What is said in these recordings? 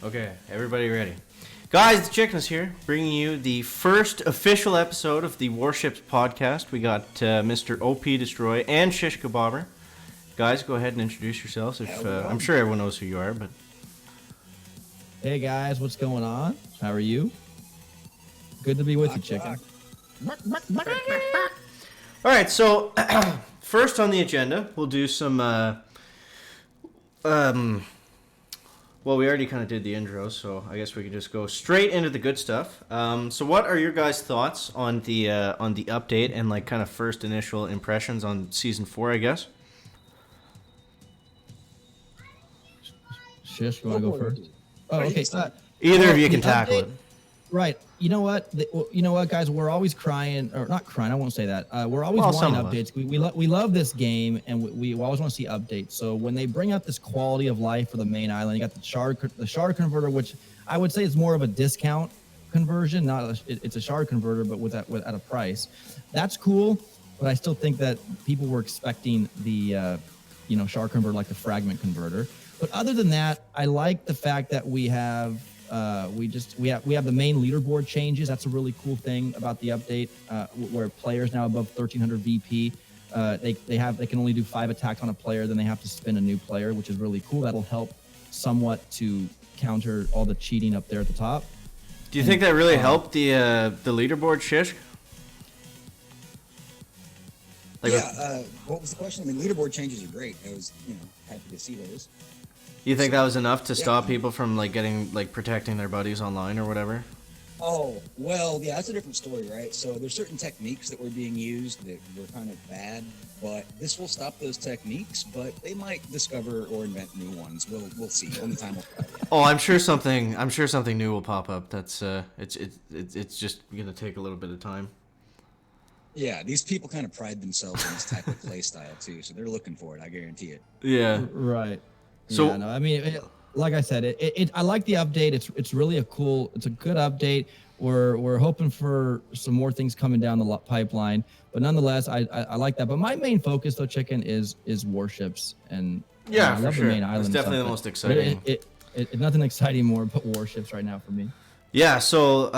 Okay, everybody ready? Guys, the Chickens here, bringing you the first official episode of the Warships podcast. We got Mr. Opdestroy and Shishkabobber. Guys, go ahead and introduce yourselves. I'm sure everyone knows who you are, but Hey guys, what's going on? How are you? Good to be with you, Chicken. all right. So first on the agenda, we'll do some. Well, we already kind of did the intro, so I guess we can just go straight into the good stuff. So, what are your guys' thoughts on the update and like kind of first initial impressions on season 4? I guess. Shish, you want to go first? Oh, okay. Either of you can tackle it. Right. You know what, guys? We're always crying, or not crying. I won't say that. We're always wanting updates. We love this game, and we always want to see updates. So when they bring up this quality of life for the main island, you got the shard converter, which I would say is more of a discount conversion. It's a shard converter, but at a price. That's cool, but I still think that people were expecting the shard converter like the fragment converter. But other than that, I like the fact that we have the main leaderboard changes. That's a really cool thing about the update, where players now above 1300 VP, they can only do 5 attacks on a player, then they have to spin a new player, which is really cool. That'll help somewhat to counter all the cheating up there at the top. Do you think that really helped the leaderboard, Shish? What was the question? I mean, leaderboard changes are great. I was, happy to see those. You think that was enough to stop people from protecting their buddies online or whatever? Oh, well, yeah, that's a different story, right? So there's certain techniques that were being used that were kind of bad, but this will stop those techniques, but they might discover or invent new ones. We'll see. Only time will tell. Oh, I'm sure something new will pop up. That's it's just gonna take a little bit of time. Yeah, these people kind of pride themselves on this type of play style too, so they're looking for it. I guarantee it. Yeah. Right. So, yeah, no, I mean, like I said, I like the update. It's really a good update. We're hoping for some more things coming down the pipeline, but nonetheless, I like that. But my main focus, though, Chicken, is Warships, and yeah, I love sure. the main island. It's definitely the most exciting. Nothing exciting more but Warships right now for me. Yeah. So,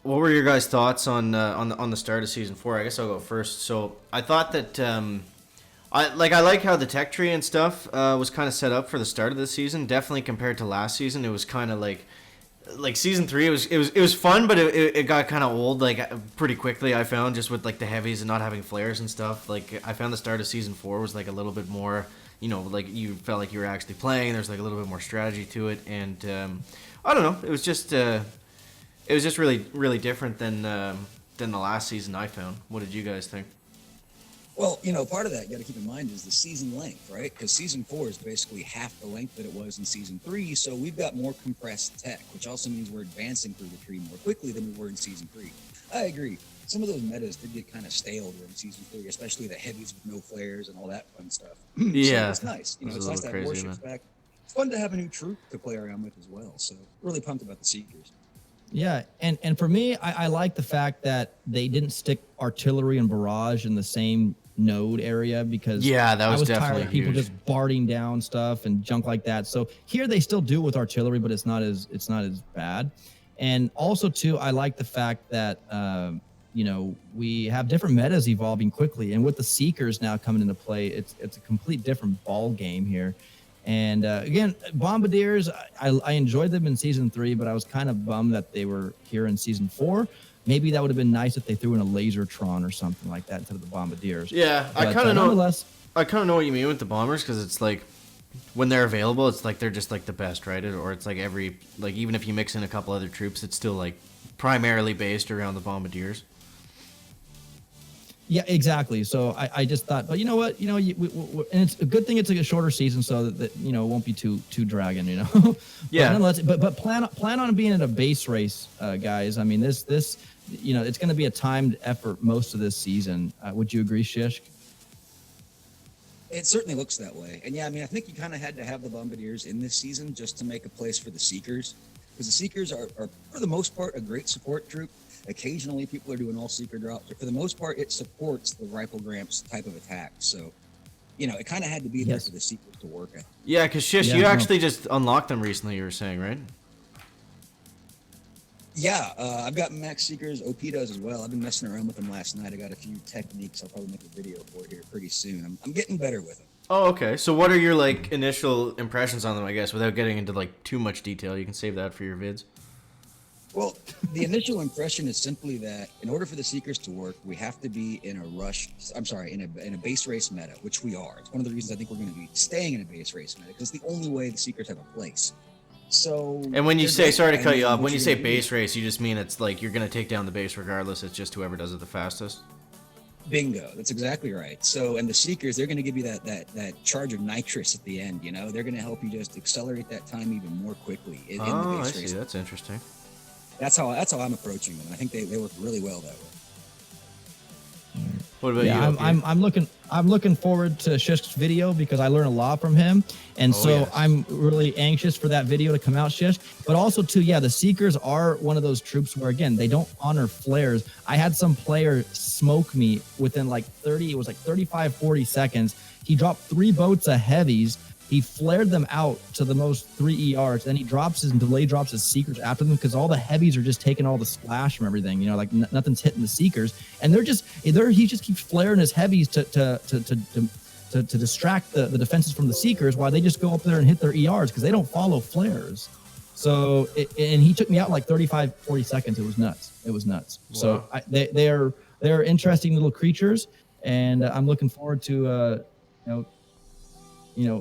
what were your guys' thoughts on the start of season 4? I guess I'll go first. So, I thought that. I like how the tech tree and stuff was kind of set up for the start of the season. Definitely compared to last season, it was kind of like season 3. It was fun, but it got kind of old pretty quickly. I found just with the heavies and not having flares and stuff. I found the start of season 4 was a little bit more, you felt like you were actually playing. There's a little bit more strategy to it, and I don't know. It was just really really different than the last season I found. What did you guys think? Well, part of that you got to keep in mind is the season length, right? Because season 4 is basically half the length that it was in season 3, so we've got more compressed tech, which also means we're advancing through the tree more quickly than we were in season 3. I agree. Some of those metas did get kind of stale during season 3, especially the heavies with no flares and all that fun stuff. Yeah, so it's nice. It's nice to have Warships back. It's fun to have a new troop to play around with as well. So really pumped about the Seekers. Yeah, and for me, I like the fact that they didn't stick artillery and barrage in the same node area, because that I was definitely tired of people just barding down stuff and junk like that. So here they still do with artillery, but it's not as bad. And also too, I like the fact that we have different metas evolving quickly, and with the Seekers now coming into play, it's a complete different ball game here. And again, Bombardiers, I enjoyed them in season 3, but I was kind of bummed that they were here in season 4. Maybe that would have been nice if they threw in a Lasertron or something like that instead of the Bombardiers. Yeah, but, I kind of know. I kind of know what you mean with the bombers, because it's when they're available, it's they're just the best, right? Or it's even if you mix in a couple other troops, it's still primarily based around the Bombardiers. Yeah, exactly. So I just thought, but you know what, and it's a good thing it's a shorter season, so that it won't be too dragging, Yeah. But plan on being at a base race, guys. I mean, this it's going to be a timed effort most of this season. Would you agree, Shish? It certainly looks that way. And yeah, I mean, I think you kind of had to have the Bombardiers in this season just to make a place for the Seekers, because the Seekers are, for the most part, a great support troop. Occasionally, people are doing all Seeker drops, but for the most part, it supports the Rifle Gramps type of attack. So it kind of had to be there for the sequels to work. Yeah, because Shish, you actually just unlocked them recently, you were saying, right? Yeah, I've got Max Seekers. OP does as well. I've been messing around with them last night. I got a few techniques I'll probably make a video for here pretty soon. I'm getting better with them. Oh, okay. So what are your like initial impressions on them, I guess, without getting into like too much detail? You can save that for your vids. Well, the initial impression is simply that in order for the Seekers to work, we have to be in a base race meta, which we are. It's one of the reasons I think we're going to be staying in a base race meta, because it's the only way the Seekers have a place. So, and when you say, sorry to cut you off, when you say base race, you just mean it's like you're going to take down the base regardless. It's just whoever does it the fastest. Bingo. That's exactly right. So, and the Seekers, they're going to give you that charge of nitrous at the end. They're going to help you just accelerate that time even more quickly in the base race. I see. That's interesting. That's how I'm approaching them. I think they work really well that way. What about you? I'm looking forward to Shish's video because I learned a lot from him, and I'm really anxious for that video to come out, Shish. But also too, the Seekers are one of those troops where again they don't honor flares. I had some player smoke me within like 35, 40 seconds. He dropped 3 boats of heavies. He flared them out to the most 3 ERs, then he drops his delay drops his Seekers after them because all the heavies are just taking all the splash from everything. Like nothing's hitting the Seekers, and he just keeps flaring his heavies to distract the defenses from the Seekers while they just go up there and hit their ERs because they don't follow flares. So and he took me out in like 35, 40 seconds. It was nuts. Wow. So they're interesting little creatures, and I'm looking forward to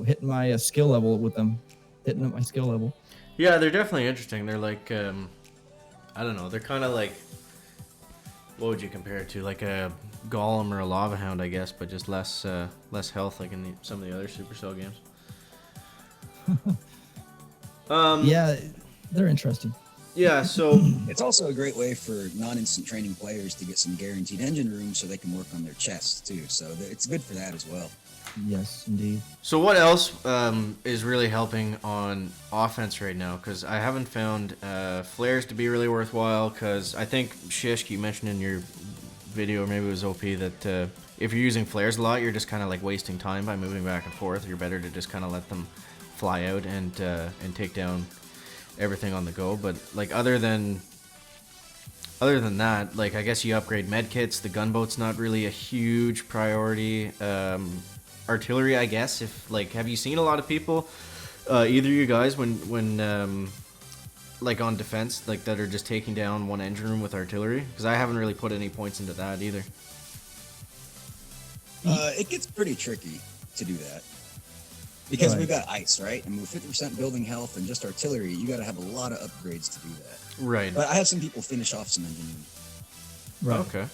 hitting my skill level with them, hitting up my skill level. Yeah, they're definitely interesting. They're like, I don't know. They're kind of like, what would you compare it to? Like a Golem or a Lava Hound, I guess, but just less health, like in some of the other Supercell games. Yeah, they're interesting. Yeah, so it's also a great way for non-instant training players to get some guaranteed engine room so they can work on their chests too. So it's good for that as well. Yes, indeed. So what else is really helping on offense right now? Because I haven't found flares to be really worthwhile. Because I think Shishk, you mentioned in your video, or maybe it was OP, that if you're using flares a lot, you're just kind of like wasting time by moving back and forth. You're better to just kind of let them fly out and take down everything on the go. But like other than that, like I guess you upgrade medkits. The gunboat's not really a huge priority. Artillery, I guess. If like, have you seen a lot of people, either you guys, when like on defense, like that are just taking down one engine room with artillery? Because I haven't really put any points into that either. It gets pretty tricky to do that because we've got ice, right? And with 50% building health and just artillery, you got to have a lot of upgrades to do that. Right. But I have some people finish off some engine room. Right. Okay.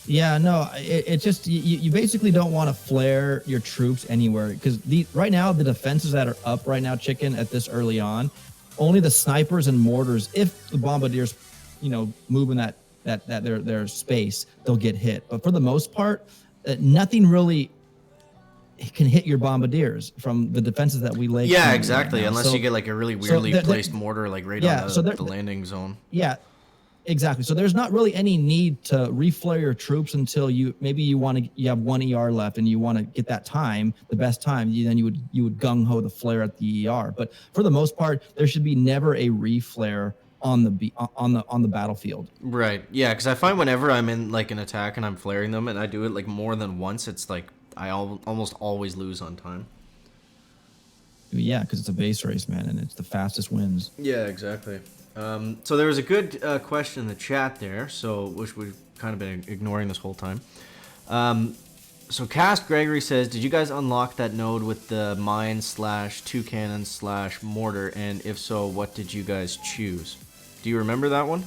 Yeah, no, it's just you basically don't want to flare your troops anywhere because right now the defenses that are up right now, Chicken, at this early on, only the snipers and mortars. If the bombardiers, move in that their space, they'll get hit. But for the most part, nothing really can hit your bombardiers from the defenses that we lay. Yeah, exactly. Right, unless you get like a really weirdly placed mortar, like right on the landing zone. Yeah. Exactly. So there's not really any need to reflare your troops until you have 1 ER left and you want to get that time, the best time. Then you would gung ho the flare at the ER. But for the most part, there should be never a reflare on the battlefield. Right. Yeah. Because I find whenever I'm in like an attack and I'm flaring them and I do it like more than once, it's like I almost always lose on time. Yeah, because it's a base race, man, and it's the fastest wins. Yeah, exactly. So there was a good question in the chat there, which we've kind of been ignoring this whole time. So Cast Gregory says, did you guys unlock that node with the mine / 2 cannons / mortar? And if so, what did you guys choose? Do you remember that one?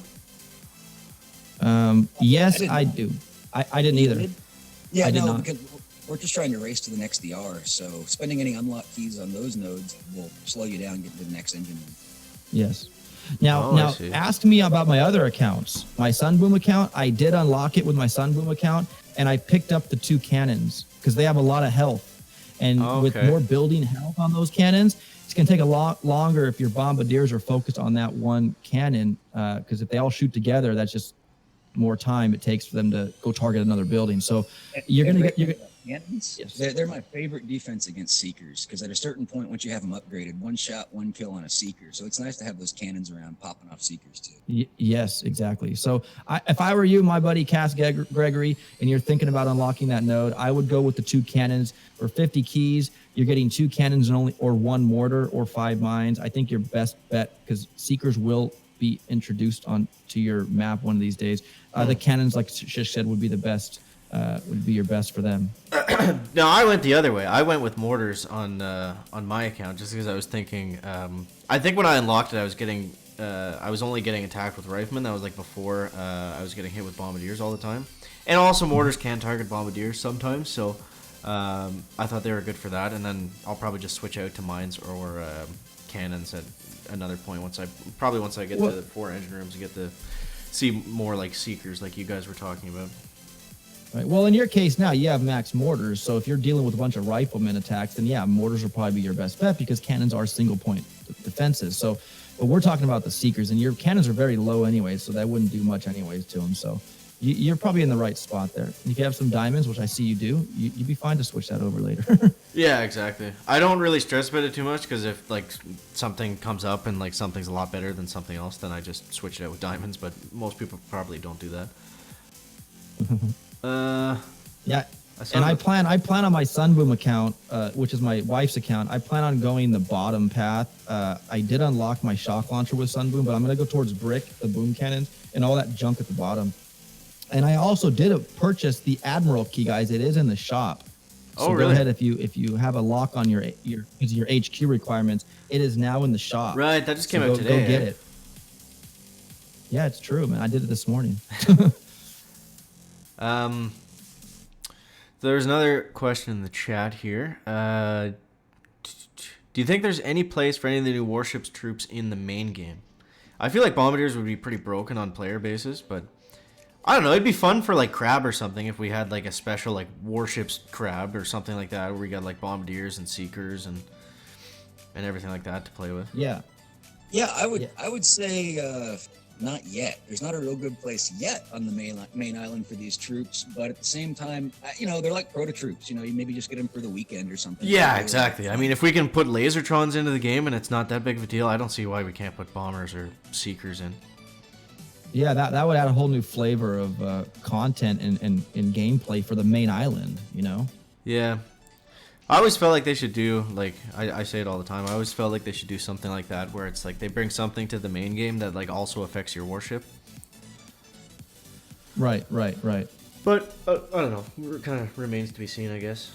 Yes, I do. I didn't either. Yeah, no, because we're just trying to race to the next DR. So spending any unlock keys on those nodes will slow you down and get to the next engine. Yes. Now, ask me about my other accounts. My Sunboom account, I did unlock it with my Sunboom account, and I picked up the 2 cannons because they have a lot of health. And with more building health on those cannons, it's going to take a lot longer if your bombardiers are focused on that one cannon. Because if they all shoot together, that's just more time it takes for them to go target another building. So you're going to get Cannons? Yes. They're my favorite defense against Seekers because at a certain point, once you have them upgraded, one shot, one kill on a Seeker. So it's nice to have those cannons around popping off Seekers too. Yes, exactly. So if I were you, my buddy Cass Gregory, and you're thinking about unlocking that node, I would go with the 2 cannons. For 50 keys, you're getting 2 cannons and or 1 mortar or 5 mines. I think your best bet, because Seekers will be introduced onto your map one of these days. The cannons, like Shish said, would be the best. Would be your best for them. No, I went the other way. I went with mortars on my account just because I was thinking. I think when I unlocked it, I was only getting attacked with riflemen. That was like before I was getting hit with bombardiers all the time, and also mortars can target bombardiers sometimes. So I thought they were good for that. And then I'll probably just switch out to mines or cannons at another point once I get to the 4 engine rooms and get to see more like Seekers, like you guys were talking about. Right. Well, in your case now, you have max mortars. So if you're dealing with a bunch of riflemen attacks, then yeah, mortars will probably be your best bet because cannons are single point defenses. So, but we're talking about the Seekers, and your cannons are very low anyway, so that wouldn't do much anyways to them. So you're probably in the right spot there. If you have some diamonds, which I see you do, you'd be fine to switch that over later. Yeah, exactly. I don't really stress about it too much because if like something comes up and like something's a lot better than something else, then I just switch it out with diamonds. But most people probably don't do that. Yeah, and I plan on my Sunboom account, which is my wife's account. I plan on going the bottom path. I did unlock my shock launcher with Sunboom, but I'm gonna go towards brick, the boom cannons, and all that junk at the bottom. And I also did purchase the Admiral key, guys. It is in the shop. So really? Go ahead if you have a lock on your HQ requirements. It is now in the shop. Right, that just came out today. Go get it. Yeah, it's true, man. I did it this morning. There's another question in the chat here. Do you think there's any place for any of the new Warships troops in the main game? I feel like Bombardiers would be pretty broken on player basis, but I don't know. It'd be fun for like Crab or something if we had like a special like Warships Crab or something like that where we got like Bombardiers and Seekers and everything like that to play with. Yeah. Yeah, I would say not yet. There's not a real good place yet on the main island for these troops, but at the same time, they're like proto troops. You maybe just get them for the weekend or something. Yeah, exactly. I mean, if we can put Lasertrons into the game and it's not that big of a deal, I don't see why we can't put Bombers or Seekers in. Yeah, that would add a whole new flavor of content and gameplay for the main island, Yeah. I always felt like they should do, like, I say it all the time, I always felt like they should do something like that where it's like they bring something to the main game that like also affects your warship. Right. But, I don't know, it kind of remains to be seen, I guess.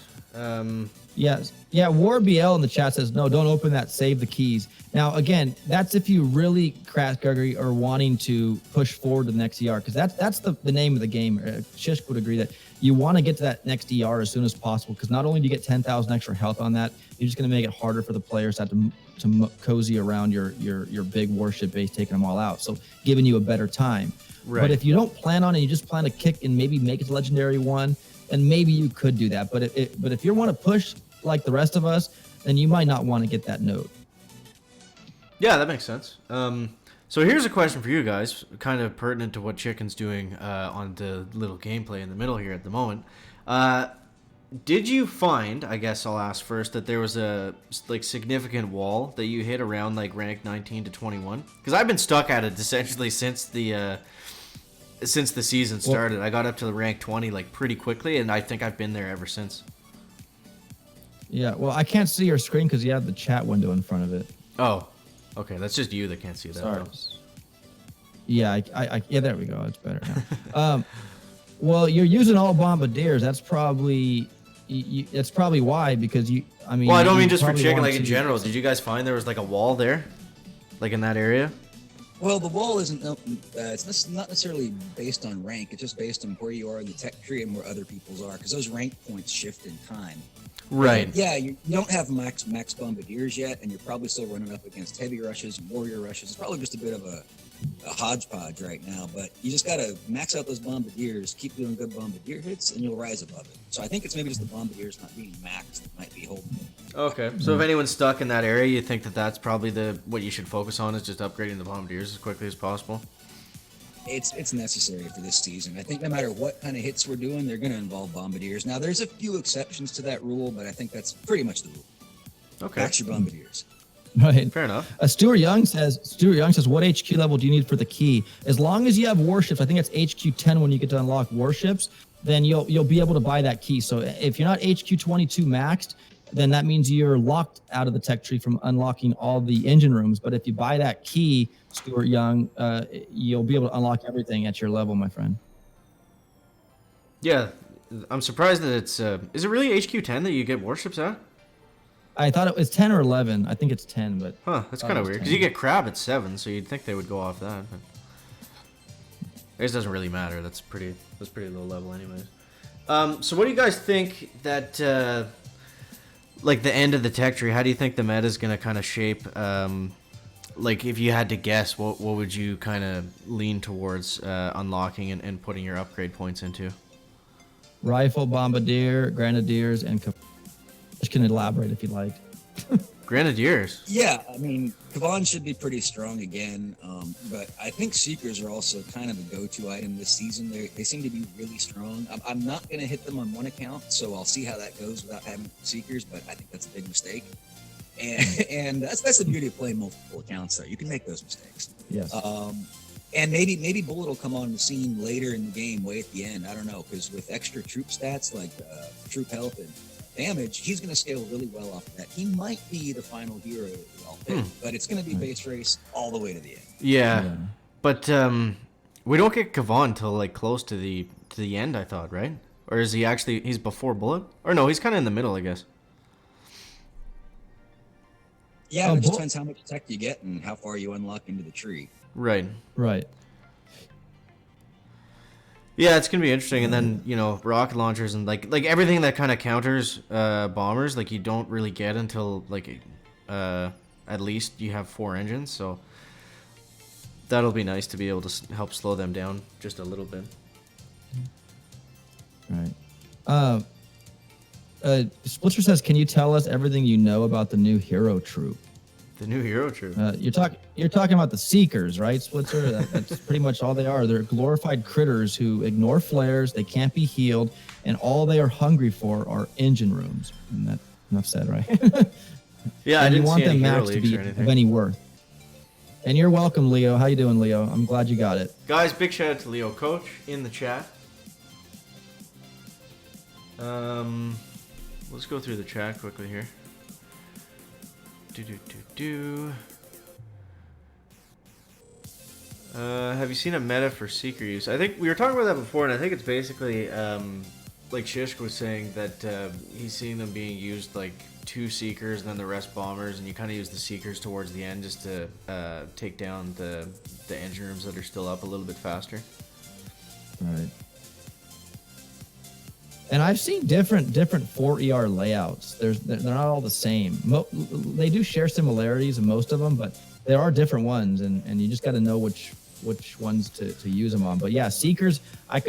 Yes. Yeah, War BL in the chat says, no, don't open that, save the keys. Now, again, that's if you really, Gregory, are wanting to push forward to the next ER, because that's the name of the game. Shish would agree that you want to get to that next ER as soon as possible, because not only do you get 10,000 extra health on that, you're just going to make it harder for the players to have to cozy around your big warship base, taking them all out, so giving you a better time. Right. But if you don't plan on it, you just plan to kick and maybe make it to Legendary 1, and maybe you could do that. But if you want to push like the rest of us, then you might not want to get that node. Yeah, that makes sense. So here's a question for you guys, kind of pertinent to what Chicken's doing on the little gameplay in the middle here at the moment. Did you find, I guess I'll ask first, that there was a like significant wall that you hit around like rank 19 to 21? Because I've been stuck at it essentially since the season started. I got up to the rank 20 like pretty quickly, and I think I've been there ever since. Yeah, well, I can't see your screen because you have the chat window in front of it. Oh, okay. That's just you that can't see that. Sorry. Yeah, yeah, there we go. It's better now. Well, you're using all bombardiers. That's probably why, because I mean. Well, I don't mean just for Chicken, like in general. Did you guys find there was like a wall there, like in that area? Well, the wall isn't. It's not necessarily based on rank. It's just based on where you are in the tech tree and where other people's are, because those rank points shift in time. Right. Yeah, you don't have max bombardiers yet, and you're probably still running up against heavy rushes and warrior rushes. It's probably just a bit of a hodgepodge right now, but you just gotta max out those bombardiers, keep doing good bombardier hits, and you'll rise above it. So I think it's maybe just the bombardiers not being maxed that might be holding it. Okay, so if anyone's stuck in that area, you think that's probably what you should focus on, is just upgrading the bombardiers as quickly as possible? It's necessary for this season. I think no matter what kind of hits we're doing, they're going to involve bombardiers. Now, there's a few exceptions to that rule, but I think that's pretty much the rule. Okay. Max your bombardiers. Right. Fair enough. Stuart Young says, what HQ level do you need for the key? As long as you have warships, I think it's HQ 10 when you get to unlock warships, then you'll be able to buy that key. So if you're not HQ 22 maxed, then that means you're locked out of the tech tree from unlocking all the engine rooms. But if you buy that key, Stuart Young, you'll be able to unlock everything at your level, my friend. Yeah, I'm surprised that it's. Is it really HQ 10 that you get warships at? I thought it was 10 or 11. I think it's 10, but that's kind of weird because you get crab at 7, so you'd think they would go off that. But I guess it doesn't really matter. That's pretty low level, anyways. So what do you guys think that? Like the end of the tech tree, how do you think the meta is going to kind of shape? Like if you had to guess, what would you kind of lean towards unlocking and putting your upgrade points into? Rifle, bombardier, grenadiers, and just can elaborate if you like. Grenadiers. Yeah, I mean, Kavan should be pretty strong again, but I think Seekers are also kind of a go-to item this season. They seem to be really strong. I'm not going to hit them on one account, so I'll see how that goes without having Seekers, but I think that's a big mistake. And that's the beauty of playing multiple accounts, though. You can make those mistakes. Yes. And maybe Bullet will come on the scene later in the game, way at the end. I don't know, because with extra troop stats like troop health and damage, he's going to scale really well off of that. He might be the final hero we all pick, but it's going to be base race all the way to the end. Yeah. But we don't get Kavan till like close to the end, I thought, right? Or is he actually he's before Bullet? Or no, he's kind of in the middle, I guess. Yeah, it just depends how much tech you get and how far you unlock into the tree. Right. Yeah, it's gonna be interesting, and then rocket launchers and like everything that kind of counters bombers, like you don't really get until like at least you have 4 engines, so that'll be nice to be able to help slow them down just a little bit. Right. Splitzer says, "Can you tell us everything you know about the new hero troop?" The new hero troop. You're talking about the Seekers, right, Splitzer? That's pretty much all they are. They're glorified critters who ignore flares. They can't be healed, and all they are hungry for are engine rooms. And that enough said, right? Yeah, I didn't see any hero to leaks be or anything. of any worth. And you're welcome, Leo. How you doing, Leo? I'm glad you got it. Guys, big shout out to Leo Coach in the chat. Let's go through the chat quickly here. Have you seen a meta for Seeker use? I think we were talking about that before, and I think it's basically like Shishk was saying that he's seeing them being used like 2 Seekers and then the rest bombers, and you kind of use the Seekers towards the end just to take down the engine rooms that are still up a little bit faster. Right. And I've seen different 4ER layouts. They're not all the same. They do share similarities in most of them, but there are different ones, and you just got to know which ones to use them on. But yeah, Seekers, I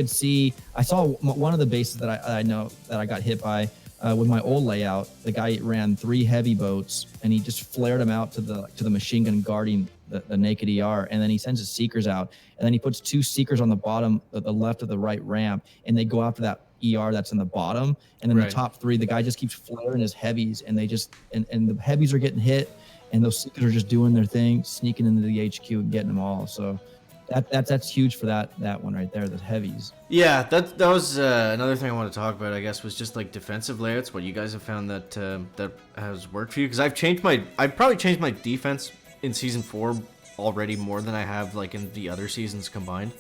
saw one of the bases that I know that I got hit by with my old layout. The guy ran 3 heavy boats, and he just flared them out to the machine gun guarding the naked ER, and then he sends his Seekers out, and then he puts 2 Seekers on the bottom, the left of the right ramp, and they go after that ER that's in the bottom, and then the top 3, the guy just keeps flaring his heavies, and they just and the heavies are getting hit, and those Seekers are just doing their thing, sneaking into the HQ and getting them all. So that's huge for that one right there, the heavies. Yeah, that was another thing I want to talk about, I guess, was just like defensive layouts. What you guys have found that that has worked for you? Because I've probably changed my defense in season 4 already more than I have like in the other seasons combined.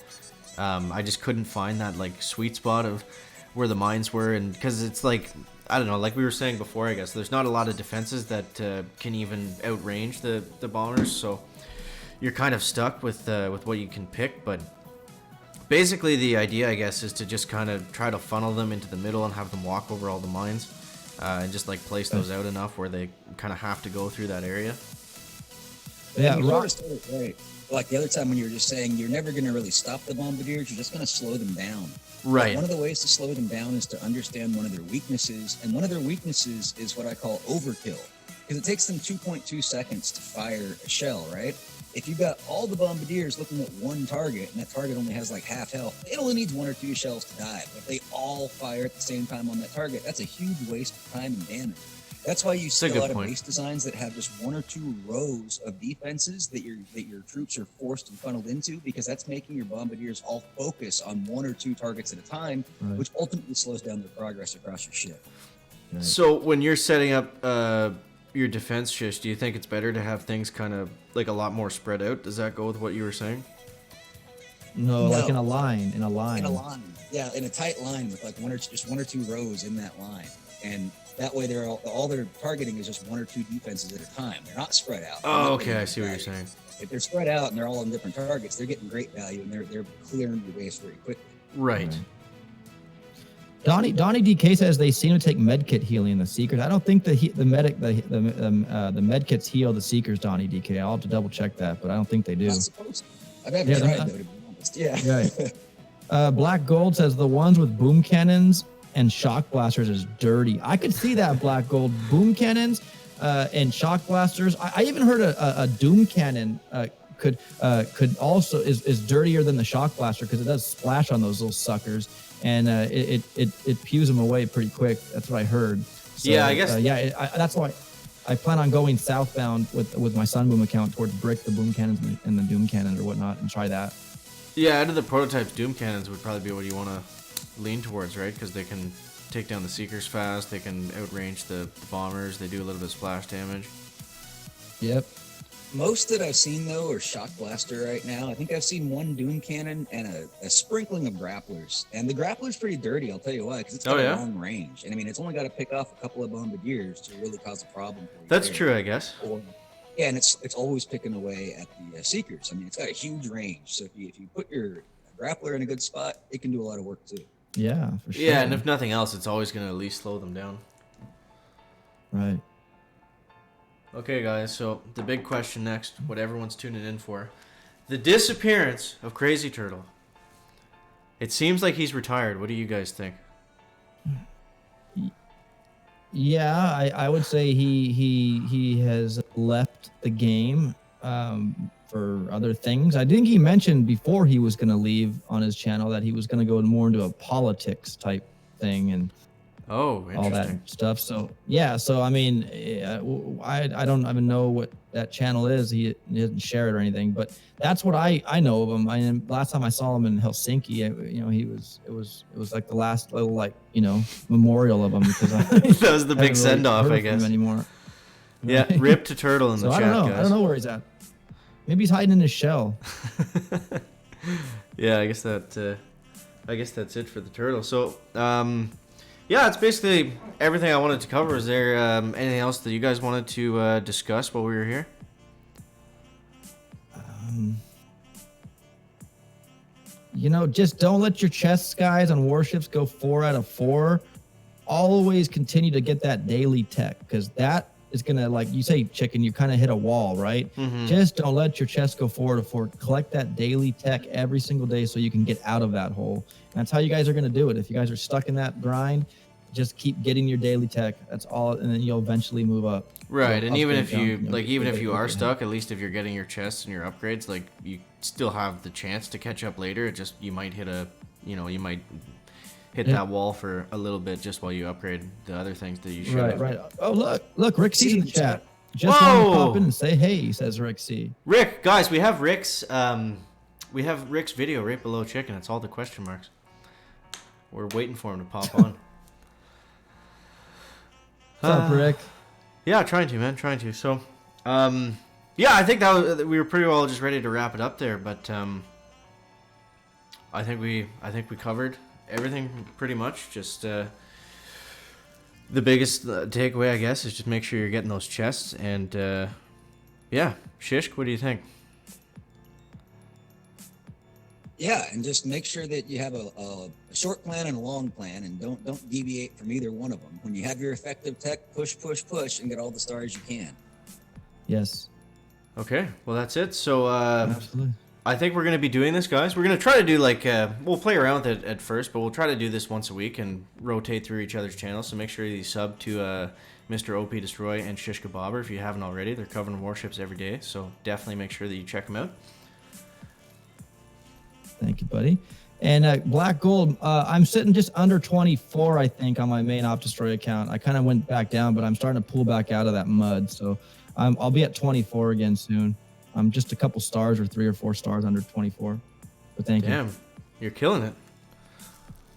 I just couldn't find that like sweet spot of where the mines were, and because it's like, I don't know, like we were saying before, I guess there's not a lot of defenses that can even outrange the bombers, so you're kind of stuck with what you can pick. But basically the idea, I guess, is to just kind of try to funnel them into the middle and have them walk over all the mines, and just like place those out enough where they kind of have to go through that area. Yeah, right. Like the other time when you were just saying you're never going to really stop the bombardiers, you're just going to slow them down. Right. One of the ways to slow them down is to understand one of their weaknesses, and one of their weaknesses is what I call overkill, because it takes them 2.2 seconds to fire a shell, right? if you've got all the bombardiers looking at one target, and that target only has like half health, it only needs 1 or 2 shells to die. But if they all fire at the same time on that target, that's a huge waste of time and damage. That's why you see a lot of base designs that have just 1 or 2 rows of defenses that your troops are forced and funneled into, because that's making your bombardiers all focus on 1 or 2 targets at a time, which ultimately slows down their progress across your ship. Right. So when you're setting up your defense, Shish, do you think it's better to have things kind of like a lot more spread out? Does that go with what you were saying? No, like in a line. Yeah, in a tight line with like 1 or 2 rows in that line, and that way they're all they're targeting is just 1 or 2 defenses at a time. They're not spread out. Oh, okay, I see what you're saying. If they're spread out and they're all on different targets, they're getting great value, and they're clearing your base very quickly. Right. Donnie DK says they seem to take medkit healing in the Seekers. I don't think the medkits heal the Seekers, Donnie DK. I'll have to double check that, but I don't think they do. Not supposed to. I've never tried though, to be honest. Yeah. Right. Black Gold says the ones with boom cannons and shock blasters is dirty. I could see that, Black Gold. Boom cannons and shock blasters. I even heard a doom cannon could also is dirtier than the shock blaster, because it does splash on those little suckers, and it pews them away pretty quick. That's what I heard. So, yeah, I guess. That's why I plan on going southbound with my Sunboom account towards Brick, the boom cannons and the doom cannon or whatnot, and try that. Yeah, out of the prototypes, doom cannons would probably be what you want to lean towards, right? Because they can take down the Seekers fast. They can outrange the bombers. They do a little bit of splash damage. Yep. Most that I've seen, though, are shock blaster right now. I think I've seen 1 doom cannon and a sprinkling of grapplers. And the grappler's pretty dirty, I'll tell you why, because it's got a long range. And I mean, it's only got to pick off a couple of bombardiers to really cause a problem for you. That's true, I guess. Yeah, and it's always picking away at the Seekers. I mean, it's got a huge range. So if you put your grappler in a good spot, it can do a lot of work, too. Yeah, for sure. Yeah, and if nothing else, it's always going to at least slow them down. Right. Okay, guys, so the big question next, what everyone's tuning in for. The disappearance of Crazy Turtle. It seems like he's retired. What do you guys think? Yeah, I would say he has left the game for other things. I think he mentioned before he was going to leave on his channel that he was going to go more into a politics type thing and all that stuff. So yeah, so I mean, I don't even know what that channel is. He didn't share it or anything, but that's what I know of him. I mean, last time I saw him in Helsinki, you know, it was like the last little memorial of him, because that was the big send off, I guess. Anymore. Yeah, rip to Turtle in the chat, guys. I don't know where he's at. Maybe he's hiding in his shell. Yeah, I guess that's it for the Turtle. So, yeah, it's basically everything I wanted to cover. Is there anything else that you guys wanted to discuss while we were here? Just don't let your chests, guys, on Warships go 4 out of 4. Always continue to get that daily tech, because that is going to, like you say, Chicken, you kind of hit a wall, right? Mm-hmm. Just don't let your chest go 4 out of 4. Collect that daily tech every single day so you can get out of that hole. And that's how you guys are going to do it. If you guys are stuck in that grind, just keep getting your daily tech. That's all, and then you'll eventually move up. Right, and even if you are stuck, at least if you're getting your chests and your upgrades, like, you still have the chance to catch up later. It just, you might hit that wall for a little bit just while you upgrade the other things that you should. Right. Oh, look, Rick C's in the chat. Just want to pop in and say hey, says Rick C. Rick, guys, we have Rick's video right below Chicken. It's all the question marks. We're waiting for him to pop on. What's up, Rick? Yeah, trying to. So, yeah, I think we were pretty well just ready to wrap it up there, but I think we covered everything pretty much. Just the biggest takeaway, I guess, is just make sure you're getting those chests. And yeah, Shishk, what do you think? Yeah, and just make sure that you have a short plan and a long plan, and don't deviate from either one of them. When you have your effective tech, push, and get all the stars you can. Yes. Okay, well, that's it. So absolutely. I think we're going to be doing this, guys. We're going to try to do, like, we'll play around with it at first, but we'll try to do this once a week and rotate through each other's channels. So make sure you sub to Mr. Opdestroy and Shishkabobber if you haven't already. They're covering Warships every day, so definitely make sure that you check them out. Thank you, buddy. And Black Gold, I'm sitting just under 24, I think, on my main Opdestroy account. I kind of went back down, but I'm starting to pull back out of that mud. So I'll be at 24 again soon. I'm just a couple stars or 3 or 4 stars under 24. But thank you. Damn, you're killing it.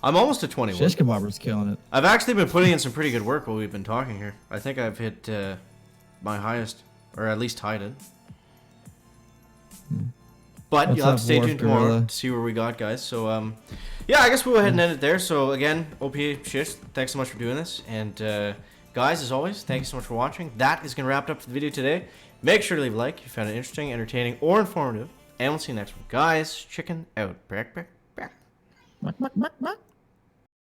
I'm almost at 21. Shishkabobber's killing it. I've actually been putting in some pretty good work while we've been talking here. I think I've hit my highest, or at least tied it. But What's you'll have up, to stay Wharf tuned tomorrow Gorilla? to see where we got, guys. So, yeah, I guess we'll go ahead and end it there. So, again, OP, Shish, thanks so much for doing this. And, guys, as always, thank you so much for watching. That is going to wrap it up for the video today. Make sure to leave a like if you found it interesting, entertaining, or informative. And we'll see you next one. Guys, chicken out. Back. Muck, muck, muck, muck.